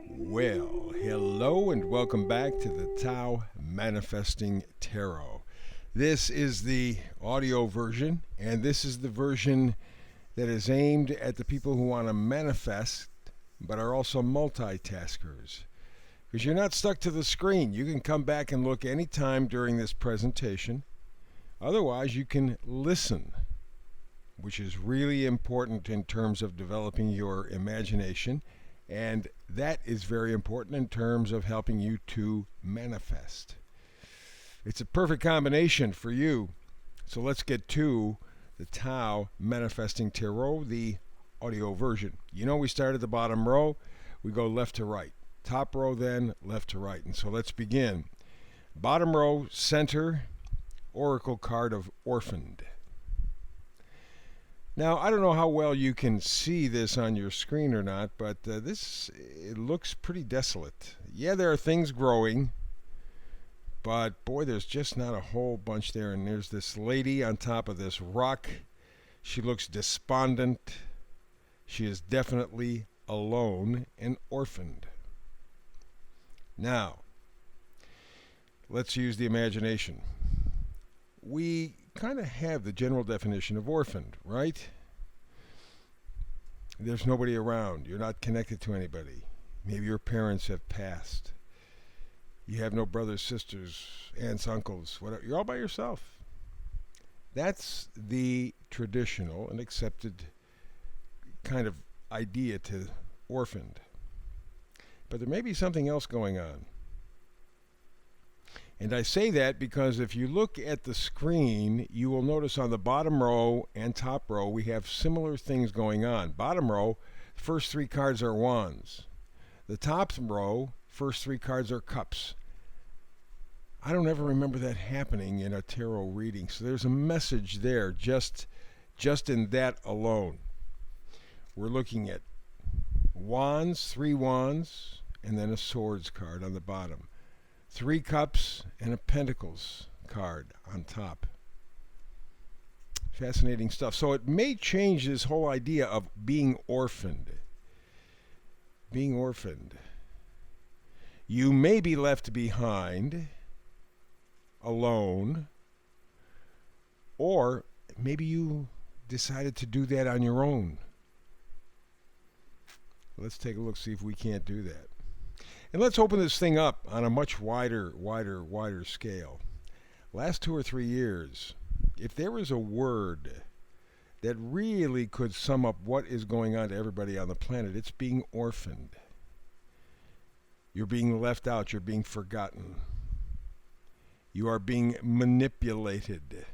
Well, hello and welcome back to the Tao Manifesting Tarot. This is the audio version, and this is the version that is aimed at the people who want to manifest but are also multitaskers. Because you're not stuck to the screen. You can come back and look anytime during this presentation. Otherwise, you can listen, which is really important in terms of developing your imagination. And that is very important in terms of helping you to manifest. It's a perfect combination for you. So let's get to the Tao Manifesting Tarot, the audio version. You know, we start at the bottom row, we go left to right. Top row, then left to right. And so let's begin. Bottom row, center, Oracle card of Orphaned. Now, I don't know how well you can see this on your screen or not, but it looks pretty desolate. Yeah, there are things growing, but boy, there's just not a whole bunch there. And there's this lady on top of this rock. She looks despondent. She is definitely alone and orphaned. Now, let's use the imagination. We kind of have the general definition of orphaned, right? There's nobody around. You're not connected to anybody. Maybe your parents have passed. You have no brothers, sisters, aunts, uncles, whatever. You're all by yourself. That's the traditional and accepted kind of idea to orphaned. But there may be something else going on. And I say that because if you look at the screen, you will notice on the bottom row and top row, we have similar things going on. Bottom row, first three cards are wands. The top row, first three cards are cups. I don't ever remember that happening in a tarot reading. So there's a message there just in that alone. We're looking at wands, three wands, and then a swords card on the bottom. Three cups and a pentacles card on top. Fascinating stuff. So it may change this whole idea of being orphaned. Being orphaned. You may be left behind, alone, or maybe you decided to do that on your own. Let's take a look, see if we can't do that. And let's open this thing up on a much wider scale. Last 2 or 3 years, if there was a word that really could sum up what is going on to everybody on the planet, it's being orphaned. You're being left out. You're being forgotten. You are being manipulated.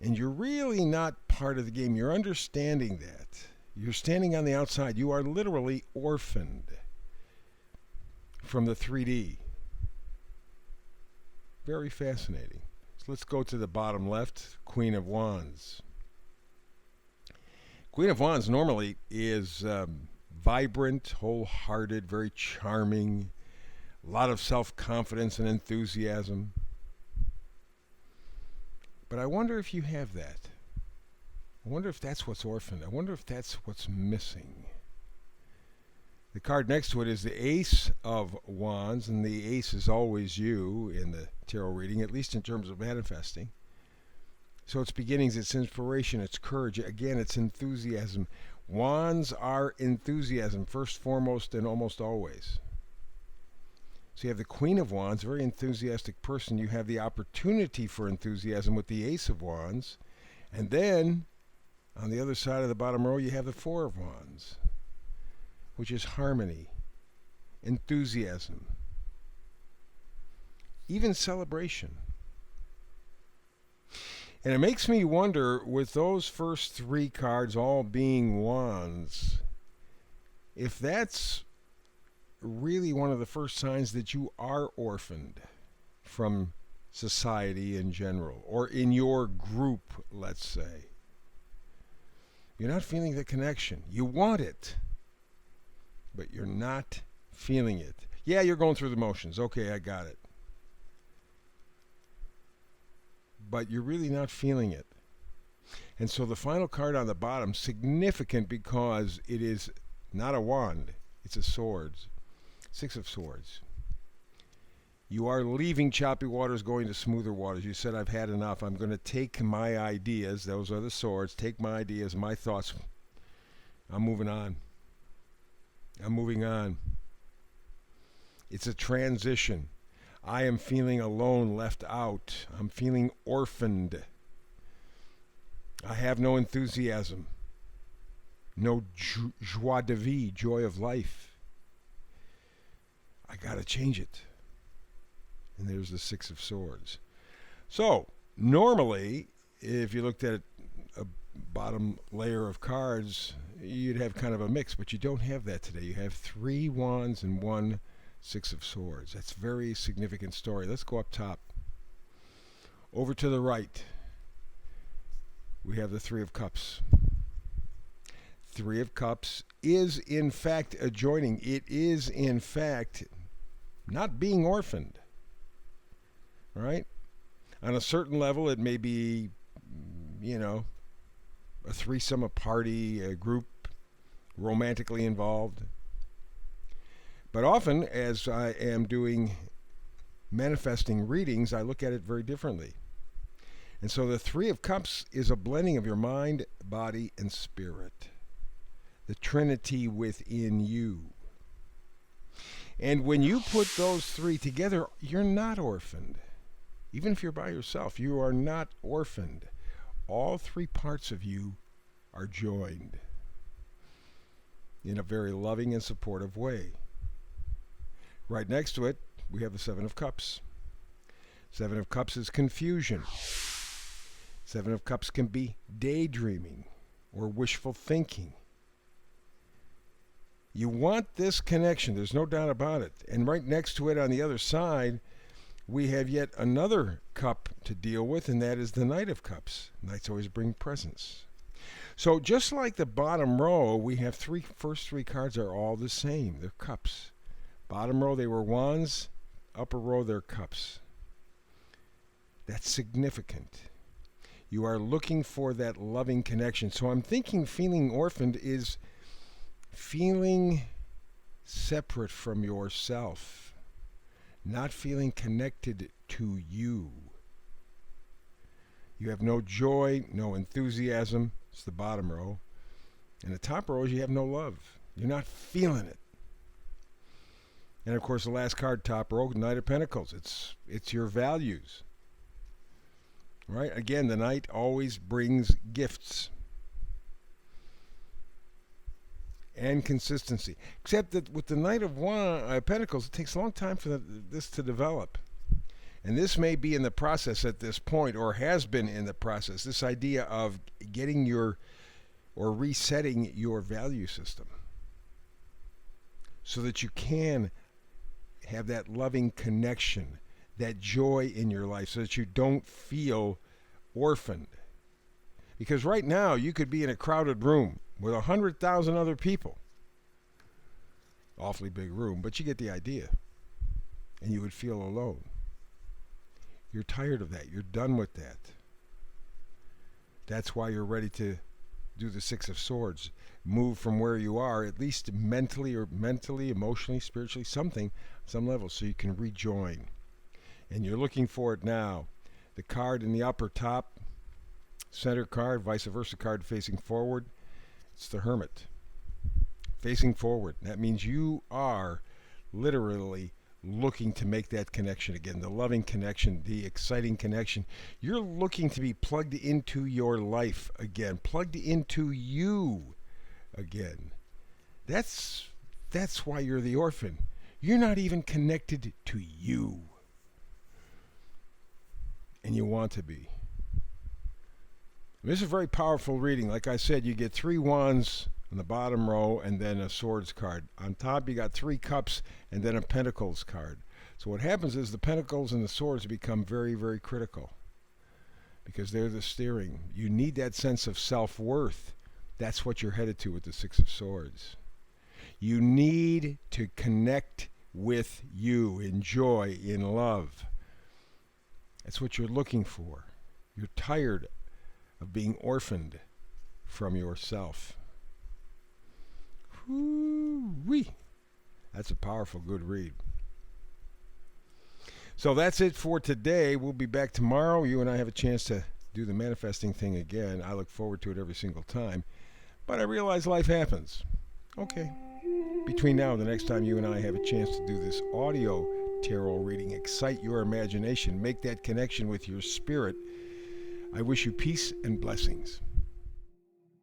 And you're really not part of the game. You're understanding that. You're standing on the outside. You are literally orphaned from the 3D. Very fascinating. So let's go to the bottom left, Queen of Wands. Queen of Wands normally is vibrant, wholehearted, very charming, a lot of self-confidence and enthusiasm. But I wonder if you have that. I wonder if that's what's orphaned. I wonder if that's what's missing. The card next to it is the Ace of Wands, and the Ace is always you in the tarot reading, at least in terms of manifesting. So it's beginnings, it's inspiration, it's courage. Again, it's enthusiasm. Wands are enthusiasm, first, foremost, and almost always. So you have the Queen of Wands, a very enthusiastic person. You have the opportunity for enthusiasm with the Ace of Wands. And then, on the other side of the bottom row, you have the Four of Wands, which is harmony, enthusiasm, even celebration. And it makes me wonder, with those first three cards all being wands, if that's really one of the first signs that you are orphaned from society in general, or in your group, let's say. You're not feeling the connection. You want it, but you're not feeling it. Yeah, you're going through the motions. Okay, I got it. But you're really not feeling it. And so the final card on the bottom, significant because it is not a wand. It's a sword. Six of Swords. You are leaving choppy waters, going to smoother waters. You said, I've had enough. I'm going to take my ideas. Those are the swords. Take my ideas, my thoughts. I'm moving on. I'm moving on. It's a transition. I am feeling alone, left out. I'm feeling orphaned. I have no enthusiasm. No joie de vie, joy of life. I got to change it. And there's the Six of Swords. So, normally, if you looked at a bottom layer of cards, you'd have kind of a mix, but you don't have that today. You have 3 wands and 1 Six of Swords. That's a very significant story. Let's go up top. Over to the right, we have the 3 of Cups. 3 of Cups is, in fact, adjoining. It is, in fact, not being orphaned. Right? On a certain level, it may be, a threesome, a party, a group, romantically involved. But often, as I am doing manifesting readings, I look at it very differently. And so the 3 of Cups is a blending of your mind, body, and spirit. The Trinity within you. And when you put those 3 together, you're not orphaned. Even if you're by yourself, you are not orphaned. All 3 parts of you are joined in a very loving and supportive way. Right next to it, we have the 7 of Cups. 7 of Cups is confusion. 7 of Cups can be daydreaming or wishful thinking. You want this connection, there's no doubt about it. And right next to it on the other side, we have yet another cup to deal with, and that is the Knight of Cups. Knights always bring presents. So just like the bottom row, we have first three cards are all the same. They're cups. Bottom row, they were wands. Upper row, they're cups. That's significant. You are looking for that loving connection. So I'm thinking feeling orphaned is feeling separate from yourself. Not feeling connected to you. You have no joy, no enthusiasm. It's the bottom row. And the top row is you have no love. You're not feeling it. And of course the last card, top row, Knight of Pentacles. It's your values. Right? Again, the Knight always brings gifts. And consistency. Except that with the Knight of Pentacles, it takes a long time for this to develop. And this may be in the process at this point, or has been in the process, this idea of getting or resetting your value system so that you can have that loving connection, that joy in your life, so that you don't feel orphaned. Because right now, you could be in a crowded room with 100,000 other people. Awfully big room, but you get the idea. And you would feel alone. You're tired of that. You're done with that. That's why you're ready to do the Six of Swords. Move from where you are, at least mentally, emotionally, spiritually, some level, so you can rejoin. And you're looking for it now. The card in the upper top, center card, vice versa card facing forward, it's the Hermit. Facing forward. That means you are literally looking to make that connection again, the loving connection, the exciting connection. You're looking to be plugged into your life again, plugged into you again. That's why you're the orphan. You're not even connected to you. And you want to be. This is a very powerful reading. Like I said, you get 3 wands on the bottom row and then a swords card. On top, you got 3 cups and then a pentacles card. So what happens is the pentacles and the swords become very, very critical because they're the steering. You need that sense of self-worth. That's what you're headed to with the Six of Swords. You need to connect with you in joy, in love. That's what you're looking for. You're tired of being orphaned from yourself. Whew. That's a powerful, good read. So that's it for today. We'll be back tomorrow. You and I have a chance to do the manifesting thing again. I look forward to it every single time. But I realize life happens. Okay. Between now and the next time you and I have a chance to do this audio tarot reading, excite your imagination, make that connection with your spirit. I wish you peace and blessings.